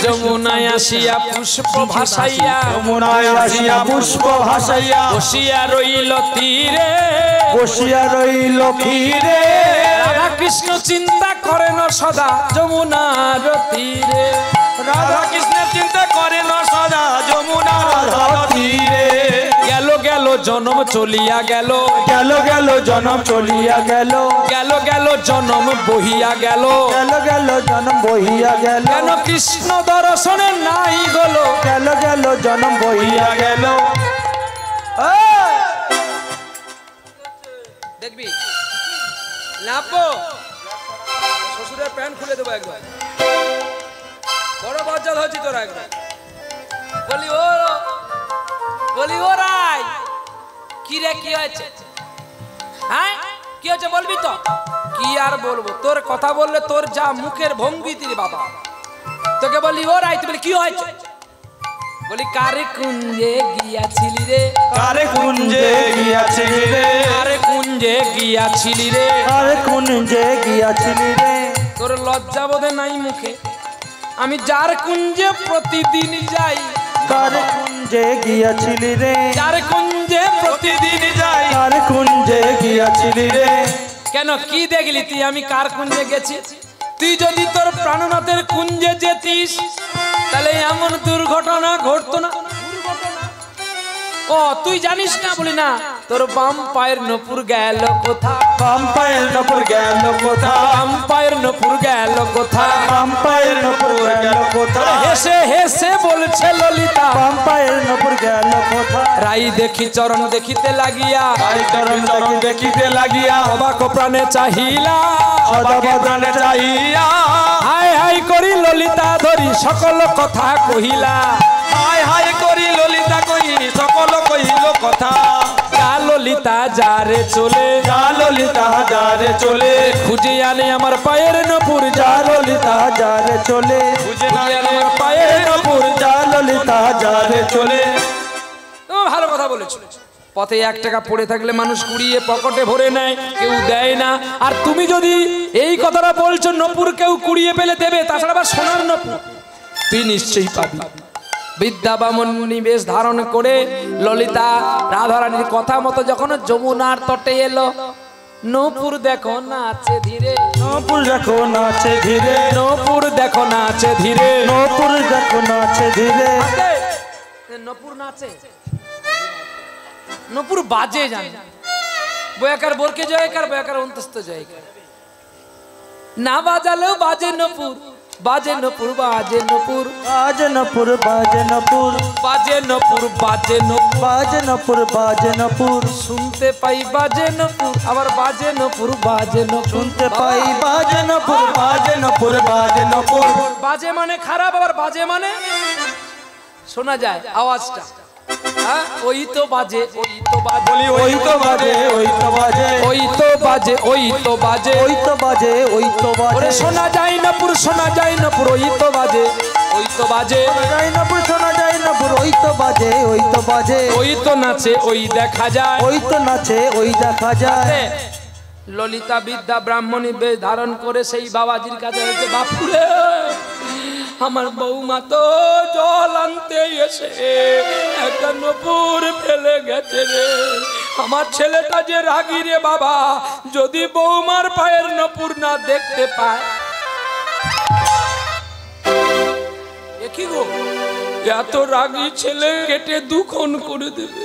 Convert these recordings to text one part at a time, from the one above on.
যমুনায় আসিয়া পুষ্প ভাসাইয়া যমুনায় আসিয়া পুষ্প ভাসাইয়া বসিয়া রইল তীরে বসিয়া রইল তীরে রাধা কৃষ্ণ চিন্তা করেন সদা যমুনার তীরে রাধা কৃষ্ণের চিন্তা করেন সদা যমুনার তীরে গেল গেল জনম চলিয়া গেল গেল গেল জনম চলিয়া গেল গেল গেল জনম বহিয়া গেল গেল গেল জনম বহিয়া গেল কেন কৃষ্ণ দর্শনে নাই গেল গেল গেল জনম বহিয়া গেল দেখবি লাপো শ্বশুরের প্যান্ট খুলে দেবো একবার বড় বজ্জাত হয়েছি তোরা একবার বলি ও রাই কি রে কি হয়েছে হ্যাঁ কি হয়েছে বলবি তো কি আর বলবো তোর কথা বললে তোর যা মুখের ভঙ্গি রে বাবা তোকে বলি ও রাই তুই বলি কি হয়েছে বলি কারে কুঞ্জে গিয়াছিলি রে কারে কুঞ্জে গিয়াছিলি রে কারে কুঞ্জে গিয়াছিলি রে কারে কুঞ্জে গিয়াছিলি রে তোর লজ্জা বোধে নাই মুখে আমি যার কুঞ্জে প্রতিদিন যাই কারে কুঞ্জে গিয়াছিলি রে যার কুঞ্জে প্রতিদিন যাই কারে কুঞ্জে গিয়াছিলি রে কেন কি দেখলি তুই আমি কার কুঞ্জে গেছি তুই যদি তোর প্রাণনাথের কুঞ্জে যেতিস তাহলে এমন দুর্ঘটনা ঘটতো না ও তুই জানিস না বলি না তোর বাম পায়ের নপুর গেল কোথা বাম পায়ের নপুর গেল কোথা বাম পায়ের নপুর গেল কোথা বাম পায়ের নপুর গেল কোথা হেসে হেসে বলছে ললিতা বাম পায়ের নপুর গেল কোথা রাই দেখি চরণ দেখিতে লাগিয়া আই চরণ চরণ দেখিতে লাগিয়া অবাক প্রাণে চাহিলা অবাক প্রাণে চাহিয়া হায় হায় করি ললিতা ধরি সকল কথা কহিলা হায় হায় করি ললিতা কই সকল কইল কথা যা ললিতা যারে চলে যা ললিতা যারে চলে খুঁজে আনে আমার পায়ের নপুর যা ললিতা যারে চলে খুঁজে আনে আমার পায়ের নপুর যা ললিতা যারে চলে ভালো কথা বলেছ পথে 1 টাকা পড়ে থাকলে মানুষ কুড়িয়ে পকেটে ভরে নেয় কেউ দেয় না আর তুমি যদি এই কথাটা বলছো নপুর কেউ কুড়িয়ে পেলে দেবে তাছাড়া আবার সোনার নপুর তুই নিশ্চয়ই পাবি বিদ্যা বামন নিবেশ ধারণ করে ললিতা রাধারানীর কথা মতো যখন যমুনার তটে এলো নপুর দেখো নাচে ধীরে নপুর দেখো নাচে ধীরে নপুর দেখো নাচে ধীরে নপুর দেখো নাচে ধীরে নপুর নাচে নপুর বাজে জানে বয়াকার বোরকে জয়কার বয়াকার অন্তস্থ জয়কার না বাজালেও বাজে নপুর বাজে নপুর বাজে নপুর বাজে নপুর বাজে নপুর বাজে নপুর বাজে নপুর বাজে নপুর বাজে নপুর শুনতে পাই বাজে নপুর আবার বাজে নপুর বাজে নপুর শুনতে পাই বাজে নপুর বাজে নপুর বাজে নপুর বাজে মানে খারাপ আবার বাজে মানে শোনা যায় আওয়াজটা হ্যাঁ ওই তো বাজে ওই তো বাজে বলি ওই তো বাজে ওই তো বাজে ওই তো বাজে ওই তো বাজে ওই তো বাজে ওই তো বাজে ওরে শোনা যায় নপুর শোনা যায় নপুর ওই তো বাজে ওই তো বাজে যায় নপুর শোনা যায় নপুর ওই তো বাজে ওই তো বাজে ওই তো নাচে ওই দেখা যায় ওই তো নাচে ওই দেখা যায় ললিতা বিদ্যা ব্রাহ্মণী বেশ ধারণ করে সেই বাবাজির কাছে হয়েছে বাপুরে আমার বৌমা তো জল আনতে এসে একটা নপুর ফেলে গেছে রে আমার ছেলেটা যে রাগি রে বাবা যদি বৌমার পায়ের নপুর না দেখতে পায় কি গো এত রাগি ছেলে কেটে দুখন করে দেবে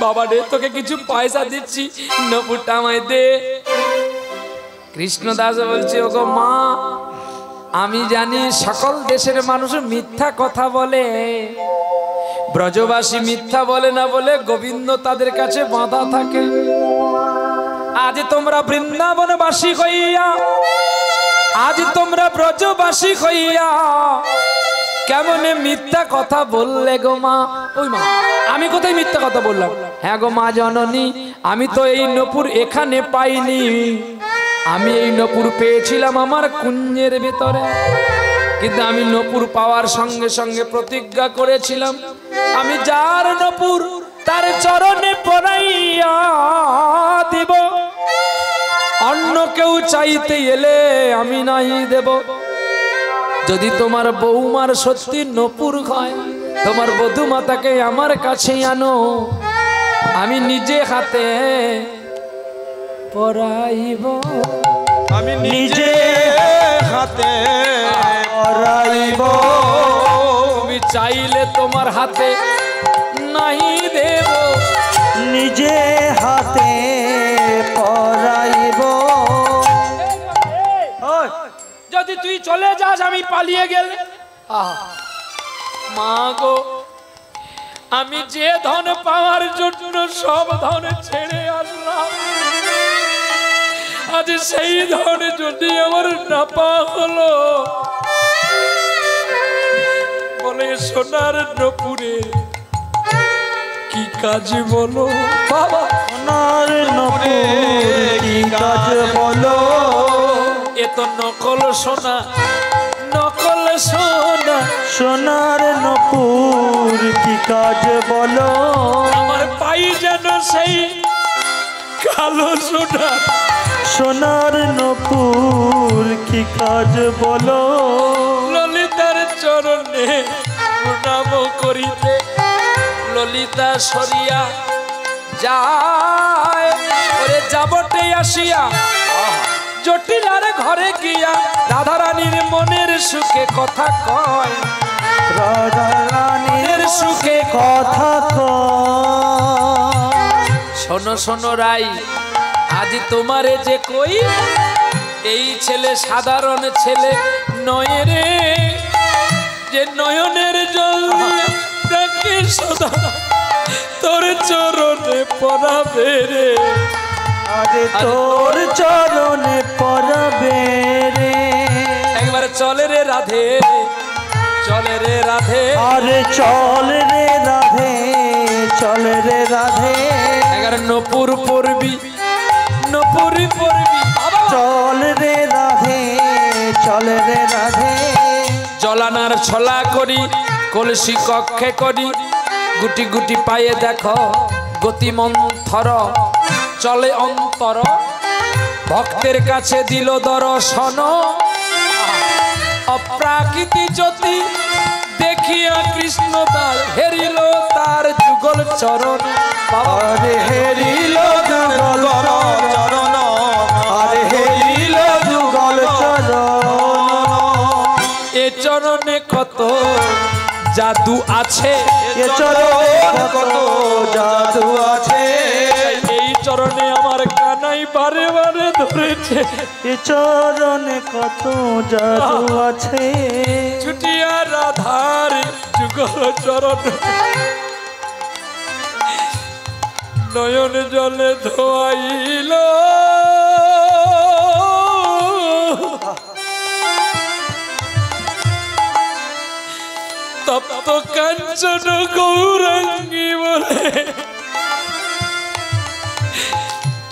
বাবা রে তোকে কিছু পয়সা দিচ্ছি নপুরটা আমায় দে কৃষ্ণদাস বলছে ওগো মা আমি জানি সকল দেশের মানুষ মিথ্যা কথা বলে ব্রজবাসী মিথ্যা বলে না বলে গোবিন্দ তাদের কাছে বাঁধা থাকে আজ তোমরা বৃন্দাবনবাসী হইয়া আজ তোমরা ব্রজবাসী হইয়া কেমনে মিথ্যা কথা বললে গো মা ওই মা আমি কোথায় মিথ্যা কথা বললাম হ্যাঁ গো মা জননী আমি তো এই নপুর এখানে পাইনি আমি এই নপুর পেয়েছিলাম আমার কুঞ্জের ভেতরে কিন্তু আমি নপুর পাওয়ার সঙ্গে সঙ্গে প্রতিজ্ঞা করেছিলাম আমি যার নপুর তার চরণে পড়াইয়া দিব অন্য কেউ চাইতে এলে আমি নাই দেব যদি তোমার বৌমার সত্যি নপুর হয়, তোমার বধূ মাতাকে আমার কাছে আনো, আমি নিজে হাতে পরাইব, আমি নিজে হাতে পরাইব। তুমি চাইলে তোমার হাতে নাই দেব, নিজে হাতে পরাইব। যদি তুই চলে যাস আমি পালিয়ে গেলে, মা গো আমি যে ধন পাওয়ার জন্য সব ধন ছেড়ে আসলাম, আজ সেই ধন যদি আমার না পাওয়া হলো, বলে সোনার নপুরে কি কাজ বলো বাবা, সোনার নপুর কি কাজ বলো। এ তো নকল সোনা, নকল সোনা, সোনার নপুর কি কাজ বলো। আমার পাই যেন সেই কালো সোনা, সোনার নপুর কি কাজ বলো। ললিতার চরণে প্রণাম করিতে ললিতা সরিয়া যায়, ওরে যাবটে আসিয়া জটিলার ঘরে গিয়া রাধারানীর মনের সুখে কথা কয়, রাধা রানীর সুখে কথা কয়। শোনো শোনো রাই, আজ তোমারে যে কই, এই ছেলে সাধারণ ছেলে নয় রে, যে নয়নের জল দেখে সদা তোর চরণে পড়াবে রে, আরে তোর চরণে পড়বে রে। একবার চলে রে রাধে, চলে রে রাধে, আরে চল রে রাধে, চল রে রাধে। একবার নপুর পড়বি, নপুরি পড়বি, চল রে রাধে, চল রে রাধে। জলানার ছলা করি কলসি কক্ষে করি, গুটি গুটি পায়ে দেখো গতি মন্থর, চলে অন্তর ভক্তের কাছে দিল দর্শন, অপ্রাকৃতি জ্যোতি দেখিয়া কৃষ্ণ তার হেরিল তার যুগল চরণ, আরে হেরিল যুগল চরণ, আরে হেরিল যুগল চরণ। এ চরণে কত জাদু আছে, এ চরণে কত জাদু আছে। এই চরণে আমার কানাই বারে বারে ধরেছে, এ চরণে কত জাদু আছে। ছুটিয়া রাধার যুগল চরণ, নয়ন জলে ধোয়াইল, তপ্ত কাঞ্চন গৌরাঙ্গী বলে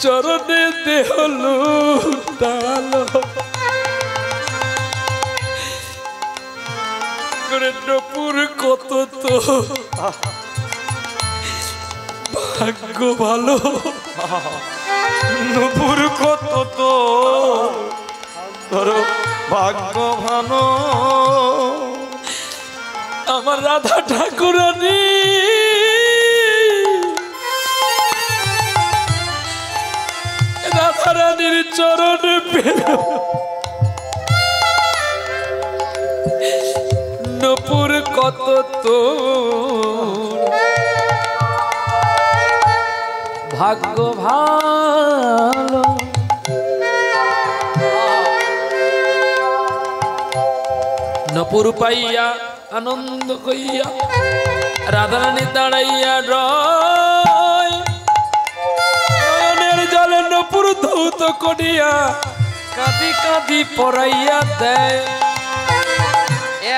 চরণে দেহ লুটালো, করে নপুর কত তো ভাগ্য ভালো, নপুর কত তো ধরো ভাগ্য ভালো। আমার রাধা ঠাকুরানী রাধা রানীর চরণে পেল, নপুর কত তো ভাগ্য ভালো। নপুর পাইয়া আনন্দ কইয়া রাধারানী দাঁড়াইয়া রয়, নয়নের জলে নপুর ধৌত করিয়া কাঁদি কাঁদি পড়াইয়া দেয়,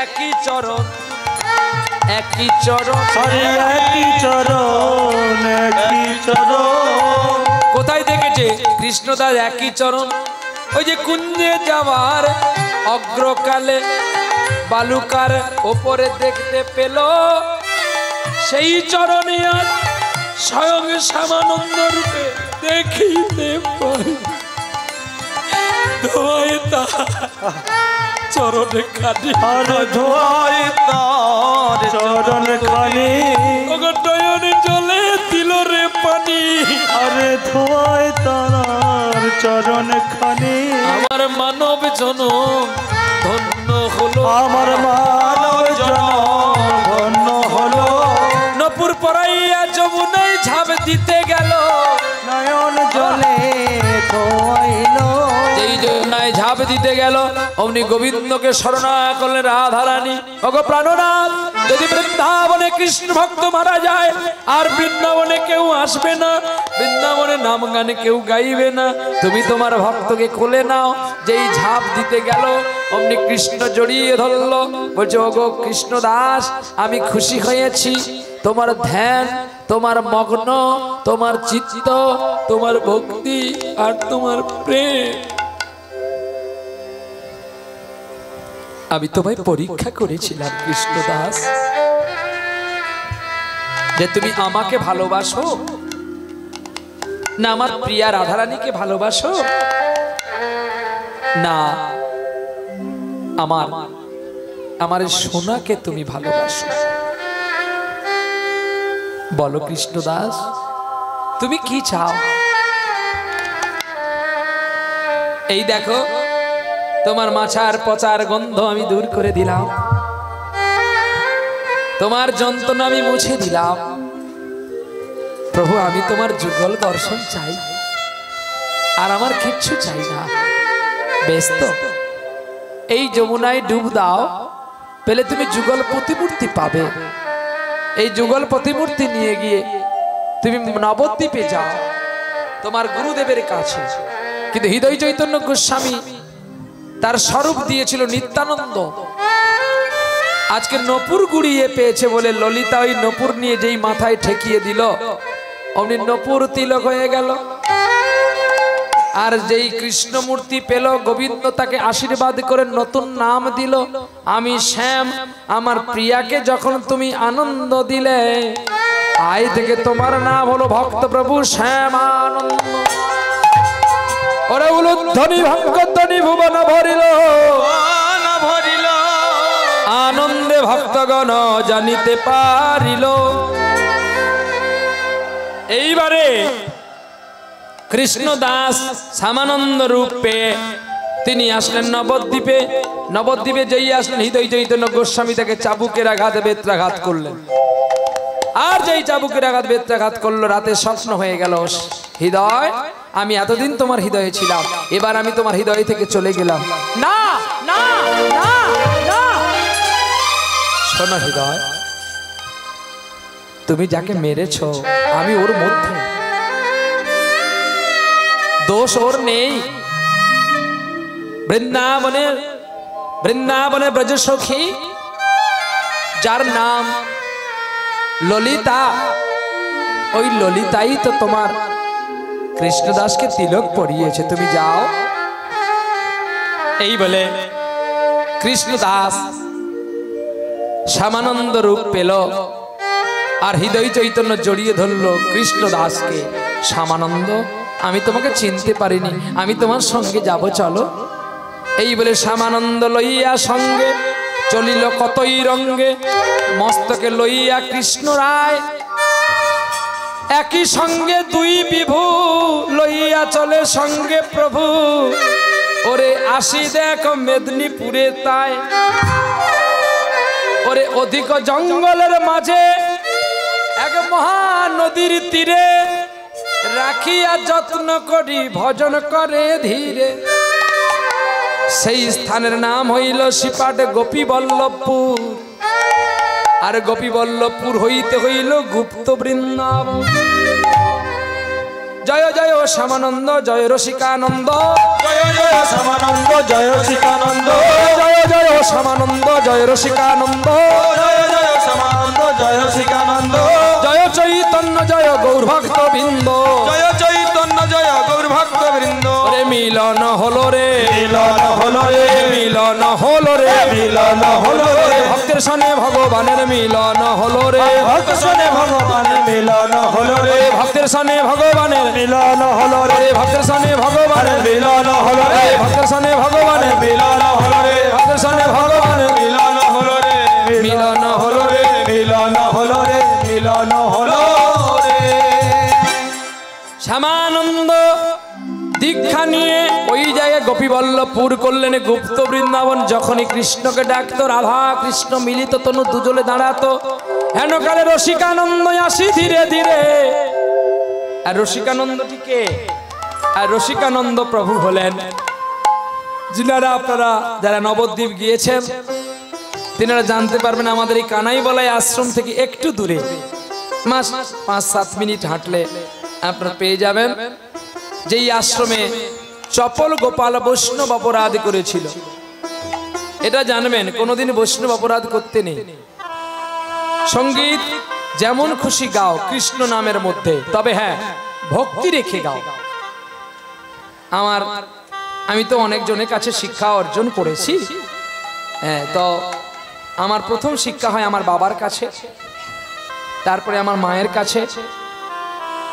একই চরণ একই চরণ, আরে একই চরণ, একই চরণ। কোথায় দেখেছে কৃষ্ণদাস একই চরণ? ওই যে কুঞ্জে যাওয়ার অগ্রকালে বালুকার ওপরে দেখতে পেল, সেই চরণে আজ স্বয়ং শ্যামানন্দ রূপে দেখিতে পাই। চরণে খানি আরে ধোয়াই তার চরণ খানি ওগো নয়নে জলে দিল রে পানি আরে ধোয়াই তার চরণ খানি আমার মানব জনম ধন্য হলো আমার মানব জনম ধন্য হলো নপুর পরাইয়া যমুনায় ঝাঁপ দিতে গেল নয়ন জলে ধোয়াইলো যেই যমুনায় ঝাঁপ দিতে গেল অমনি গোবিন্দকে শরণা করলেন রাধারানী ওগো প্রাণনাথ যদি বৃন্দাবনে কৃষ্ণ ভক্ত মারা যায় আর বৃন্দাবনে কেউ আসবে না বৃন্দাবনে নাম গানে কেউ গাইবে না তুমি তোমার ভক্তকে কোলে নাও যেই ঝাঁপ দিতে গেল অমনি কৃষ্ণ জড়িয়ে ধরলো বলছে ওগো কৃষ্ণ দাস আমি খুশি হয়েছি তোমার ধ্যান তোমার মগ্ন তোমার চিত্ত তোমার ভক্তি আর তোমার প্রেম আমি তোমায় পরীক্ষা করেছিলাম কৃষ্ণ দাস যে তুমি আমাকে ভালোবাসো না আমার প্রিয়া রাধারানীকে ভালোবাসো না আমার সোনাকে তুমি ভালোবাসো বলো কৃষ্ণ দাস তুমি কি চাও এই দেখো তোমার মাছার পচার গন্ধ আমি দূর করে দিলাম তোমার যন্ত্রণা আমি মুছে দিলাম প্রভু আমি তোমার যুগল দর্শন চাই আর আমার কিচ্ছু চাই না বেশ তো এই যমুনায় ডুব দাও পেলে তুমি যুগল প্রতিমূর্তি পাবে এই যুগল প্রতিমূর্তি নিয়ে গিয়ে তুমি নবদ্বীপে যাও তোমার গুরুদেবের কাছে কিন্তু হৃদয় চৈতন্য গোস্বামী তার স্বরূপ দিয়েছিল নিত্যানন্দ আজকে নপুর গুড়িয়ে পেয়েছে বলে ললিতা ওই নপুর নিয়ে যেই মাথায় ঠেকিয়ে দিল অমনি নপুর তিলক হয়ে গেল আর যেই কৃষ্ণমূর্তি পেল গোবিন্দ তাকে আশীর্বাদ করে নতুন নাম দিল আমি শ্যাম আমার প্রিয়াকে যখন তুমি আনন্দ দিলে আজ থেকে তোমার নাম হলো ভক্ত প্রভু শ্যাম আনন্দ ওরে উলুধ্বনি ভঙ্গধ্বনি ভুবন ভরিল আনন্দে ভক্তগণ জানিতে পারিল এইবারে কৃষ্ণ দাস শ্যামানন্দ রূপে তিনি আসলেন নবদ্বীপে নবদ্বীপে যেই আসলেন হৃদয় চৈতন্য গোস্বামী তাকে চাবুকের আঘাত বেত্রাঘাত করলেন আর যেই চাবুকের আঘাত বেত্রাঘাত করলো রাতে স্বপ্ন হয়ে গেল হৃদয় আমি এতদিন তোমার হৃদয়ে ছিলাম এবার আমি তোমার হৃদয় থেকে চলে গেলাম না না না না শোনো হৃদয় তুমি যাকে মেরেছো আমি ওর মধ্যে দোষ ওর নেই বৃন্দাবনে ব্রজ সখী যার নাম ললিতা ওই ললিতাই তো তোমার কৃষ্ণদাসকে তিলক পরিয়েছে তুমি যাও এই বলে কৃষ্ণদাস শ্যামানন্দ রূপ পেল আর হৃদয় চৈতন্য জড়িয়ে ধরলো কৃষ্ণদাসকে শ্যামানন্দ আমি তোমাকে চিনতে পারিনি আমি তোমার সঙ্গে যাব চলো এই বলে শ্যামানন্দ লইয়া সঙ্গে চলিল কতই রঙ্গে মস্তকে লইয়া কৃষ্ণ রায় একই সঙ্গে দুই বিভু লইয়া চলে সঙ্গে প্রভু ওরে আসি দেখ মেদিনীপুরে তাই ওরে অধিক জঙ্গলের মাঝে এক মহানদীর তীরে রাখিয়া যত্ন করি ভজন করে ধীরে সেই স্থানের নাম হইল শিপাট গোপী বল্লভপুর আর গোপী বল্লভপুর হইতে হইল গুপ্ত বৃন্দাবন জয় জয় শ্যামানন্দ জয় রসিকানন্দ জয় জয় শ্যামানন্দ জয় রসিকানন্দ জয় জয় শ্যামানন্দ জয় রসিকানন্দ জয় জয় শ্যামানন্দ জয় রসিকানন্দ জয় চৈতন্য জয় গৌরভক্ত বৃন্দ জয় চৈতন্য জয় গৌর ভক্ত বৃন্দ রে মিলন হলো রে মিলন হলো রে মিলন হলো রে মিলন হলো রে ভক্তের সনে ভগবানের মিলন হলো রে, ভক্ত সনে ভগবানের মিলন হলো রে, ভক্তের সনে ভগবানের মিলন হলো রে, ভক্তের সনে ভগবানের মিলন হলো রে, ভক্তের সনে ভগবানের মিলন হলো রে, ভক্তের সনে ভগবানের মিলন হলো রে, মিলন হলো রে, মিলন হলো রে, মিলন হলো রে। শ্যামানন্দ দীক্ষা নিয়ে ওই জায়গায় গোপীবল্লভপুর করলেন গুপ্ত বৃন্দাবন। যখনই কৃষ্ণকে ডাকতো, রাধা কৃষ্ণ মিলিত তনু দুজলে দাঁড়াতো। হেনকালে রসিকানন্দ আসি ধীরে ধীরে। আর রসিকানন্দটি কে? আর রসিকানন্দ প্রভু হলেন যিনারা আপনারা যারা নবদ্বীপ গিয়েছেন তিনারা জানতে পারবেন। আমাদের এই কানাই বলাই আশ্রম থেকে একটু দূরে, মাস 5-7 মিনিট হাঁটলে আপনারা পেয়ে যাবেন যেই আশ্রমে চপল গোপাল বৈষ্ণব অপরাধ করেছিল। এটা জানবেন, কোনোদিন বৈষ্ণব অপরাধ করতে নেই। সঙ্গীত যেমন খুশি গাও কৃষ্ণ নামের মধ্যে, তবে হ্যাঁ ভক্তি রেখে গাও। আমি তো অনেকজনের কাছে শিক্ষা অর্জন করেছি। হ্যাঁ, তো আমার প্রথম শিক্ষা হয় আমার বাবার কাছে, তারপরে আমার মায়ের কাছে,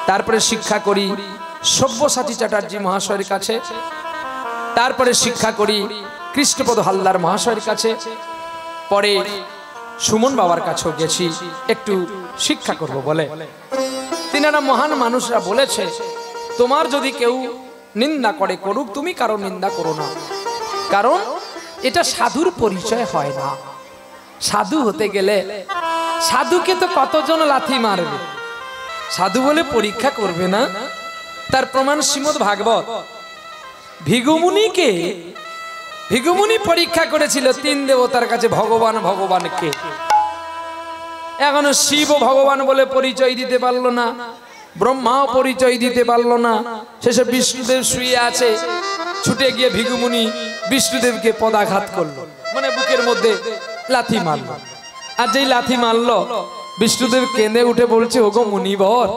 তারপরে শিক্ষা করি সব্যসাচী চ্যাটার্জি মহাশয়ের কাছে, তারপরে শিক্ষা করি কৃষ্ণপদ হালদার মহাশয়ের কাছে, পরে সুমন বাবার কাছেও গেছি একটু শিক্ষা করব বলে। তিনারা মহান মানুষরা বলেছে, তোমার যদি কেউ নিন্দা করে করুক, তুমি কারো নিন্দা করো না, কারণ এটা সাধুর পরিচয় হয় না। সাধু হতে গেলে সাধুকে তো কতজন লাথি মারবে, সাধু বলে পরীক্ষা করবে না। তার প্রমাণ শ্রীমদ্ ভাগবত। ভিগুমুনি পরীক্ষা করেছিল 3 দেবতার কাছে ভগবান ভগবানকে। এখনো শিব ভগবান বলে পরিচয় দিতে পারলো না, ব্রহ্মাও পরিচয় দিতে পারলো না। শেষে বিষ্ণুদেব শুয়ে আছে, ছুটে গিয়ে ভিগুমুনি বিষ্ণুদেবকে পদাঘাত করলো, মানে বুকের মধ্যে লাথি মারলো। আর যেই লাথি মারলো বিষ্ণুদেব কেঁদে উঠে বলছে, ওগো মুনিবর,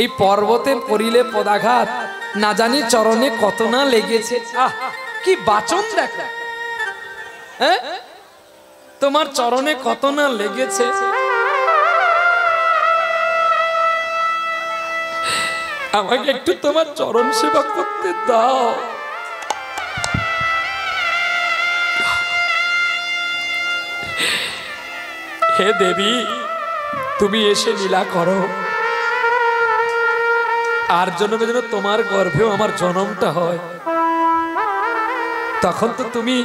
এই পর্বতে পড়িলে পদাঘাত, না জানি চরণে কত না লেগেছে। কি বাচন দেখা, হ্যাঁ, তোমার চরণে কত না লেগেছে। আমাকে একটু তোমার চরণ সেবা করতে দাও। হে দেবী, তুমি এসে লীলা করো, আর জন্মে যেন তোমার গর্ভেও আমার জন্মটা হয়। তখন তো তুমি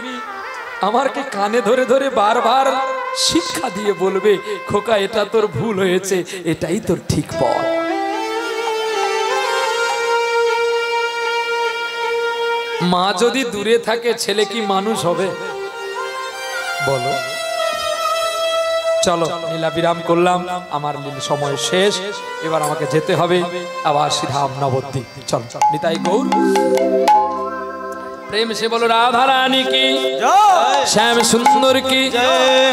আমাকে কানে ধরে ধরে বারবার শিক্ষা দিয়ে বলবে, খোকা এটা তোর ভুল হয়েছে, এটাই তোর ঠিক পথ। মা যদি দূরে থাকে ছেলে কি মানুষ হবে বলো? চলো লীলা বিরাম করলাম, আমার সময় শেষ, এবার আমাকে যেতে হবে আবার সিধাম নবদ্বীপ। চল নিতাই গৌর প্রেম সে বলো রাধা রানী কি জয়, শ্যাম সুন্দর কি জয়।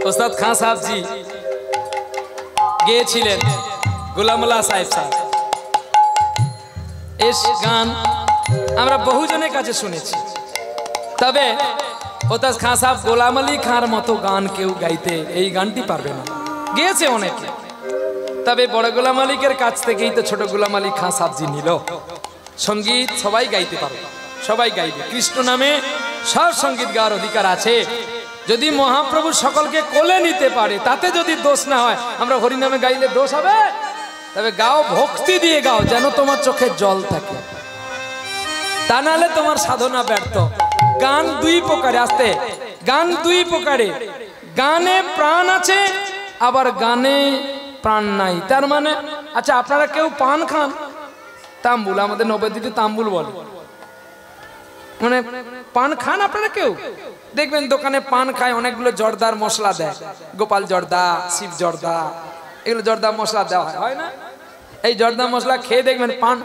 ওস্তাদ খান সাহেব জি গেয়েছিলেন, গোলামুল্লাহ সাহেব সাহেব। এই গান আমরা বহুজনের কাছে শুনেছি, তবে ওস্তাদ খান সাহেব গোলাম আলী খাঁর মতো গান কেউ গাইতে এই গানটি পারবে না। গেয়েছে অনেকে, তবে বড় গোলাম আলীকের কাছ থেকেই তো ছোট গোলাম আলী খাঁ সাহেব জি নিল। সঙ্গীত সবাই গাইতে পারবে, সবাই গাইবে। কৃষ্ণ নামে সব সঙ্গীত গাওয়ার অধিকার আছে। যদি মহাপ্রভু সকলকে কোলে নিতে পারে, তাতে যদি দোষ না হয়, আমরা হরিনামে গাইলে দোষ হবে? তবে গাও, ভক্তি দিয়ে গাও, যেন তোমার চোখে জল থাকে, তা নাহলে তোমার সাধনা ব্যর্থ। গান 2 প্রকারে, আসতে গান 2 প্রকারে, গানে প্রাণ আছে আবার গানে প্রাণ নাই। তার মানে আচ্ছা, আপনারা কেউ পান খান? তাম্বুল, আমাদের নবদ্বীপে তাম্বুল বলে, মানে পান খান আপনারা কেউ? দেখবেন দোকানে পান খায়, অনেকগুলো জর্দার মশলা দেয়, গোপাল জর্দা, শিব জর্দা, এগুলো জর্দা মশলা দেওয়া হয় না? এই জর্দা মশলা খেয়ে দেখবেন পান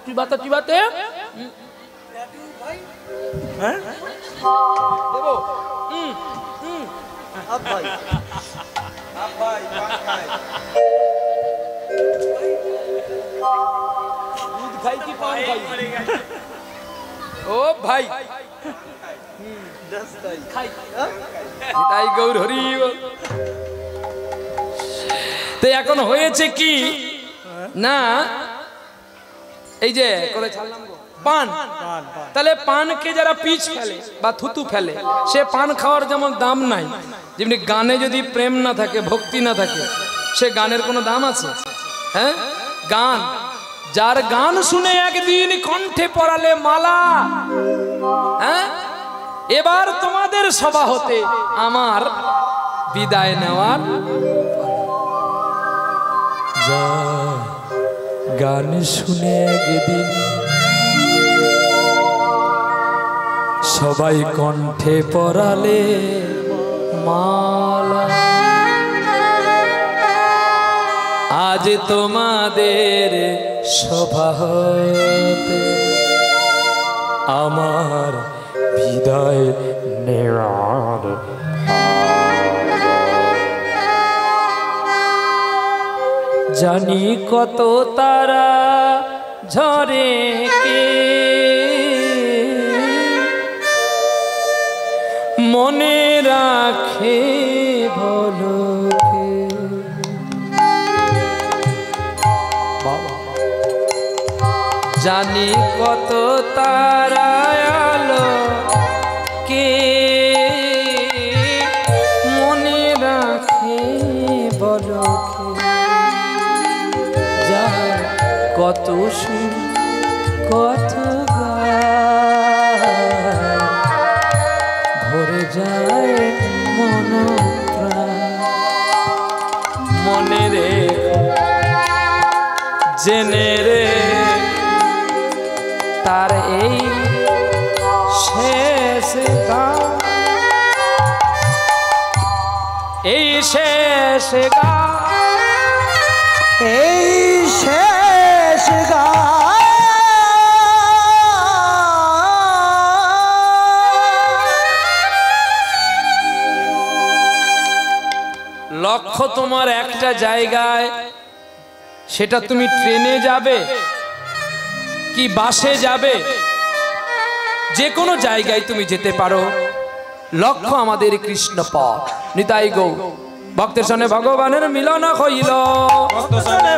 চিবাতে চিবাতে দেবো আপ ভাই দুধ খাই কি পান খাই? ও ভাই তাই গৌর হরি বল। তো এখন হয়েছে কি না, এই যে করে ছাড়লাম গো, পান, তাহলে পানকে যারা পিচ ফেলে বা থুতু ফেলে, সে পান খাওয়ার যেমন দাম নাই, যেমনি গানে যদি প্রেম না থাকে, ভক্তি না থাকে, সে গানের কোনো দাম আছে? হ্যাঁ, গান, যার গান শুনে একদিন কণ্ঠে পরালে মালা, হ্যাঁ, এবার তোমাদের সভা হতে আমার বিদায় নেওয়ার যা গান শুনে একদিন সবাই কণ্ঠে পরালে মালা, আজ তোমাদের সভা হতে আমার বিদায় নেওয়ার জানি কত তারা ঝরে কে মনে রাখে বলো কে, জানি কত তারা আলো কে মনে রাখে বলো কে, যার কত সুর কত গান ভরে যায় মন প্রাণ, মনে রে জেনে রে তার এই শেষ গান, এই শেষ গান, এই শেষ গান লক্ষ্য তোমার একটা জায়গায়, সেটা তুমি ট্রেনে যাবে কি বাসে যাবে, যে কোনো জায়গায় তুমি যেতে পারো, লক্ষ্য আমাদের কৃষ্ণ পথ। নিতাই গৌ ভক্তের সঙ্গে ভগবানের মিলন হইল,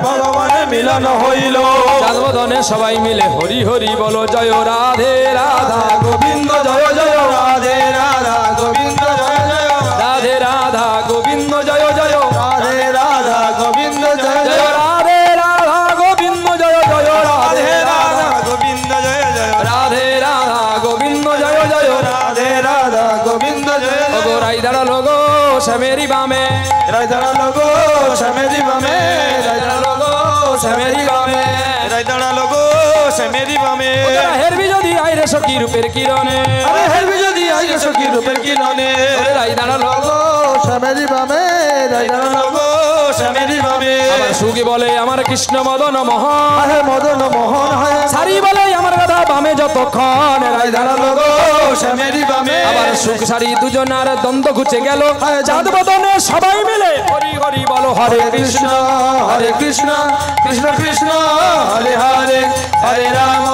ভগবানের মিলন হইল, চাঁদবদনে সবাই মিলে হরি হরি বলো, জয় রাধে রাধা গোবিন্দ জয় জয় রাধে রাধা গোবিন্দ জয় জয় রাধে রাধা গোবিন্দ জয় জয় রাধে রাধা গোবিন্দ জয় জয় জয় রাধে রাধা গোবিন্দ জয় জয় রাধে রাধে রাধা রাধা গোবিন্দ জয় জয় রাধে রাধা গোবিন্দ জয় জয় রাধে রাধা গোবিন্দ জয় জয় ওগো রাই দাঁড়ালো গো শ্যামেরি বামে, রাইদাড়া লগো শ্যামেরি বামে, রাইদাড়া লগো শ্যামেরি বামে, রাইদাড়া লগো শ্যামেরি বামে, ওরা হেরবি যদি আইরে সখী রূপের কিরণে, আরে হেরবি যদি আইরে সখী রূপের কিরণে, ওরে রাই দাঁড়ালো গো শ্যামেরি বামে রাইদাড়া লগো শ্যামেরি বামে, আমার সুখী বলে আমার কৃষ্ণ মদন মোহন, আহে মদন মোহন হয় সারি বলে আমার কথা বামে যতক্ষণ, রাই রাইদাড়া লগো শ্যামেরি বামে, আবার সুখ সারি দুজনার দ্বন্দ্ব ঘুচে গেল, চাঁদ বদনে সবাই মিলে হরি হরি বলো, হরে কৃষ্ণ হরে কৃষ্ণ কৃষ্ণ কৃষ্ণ হরে হরে, হরে রাম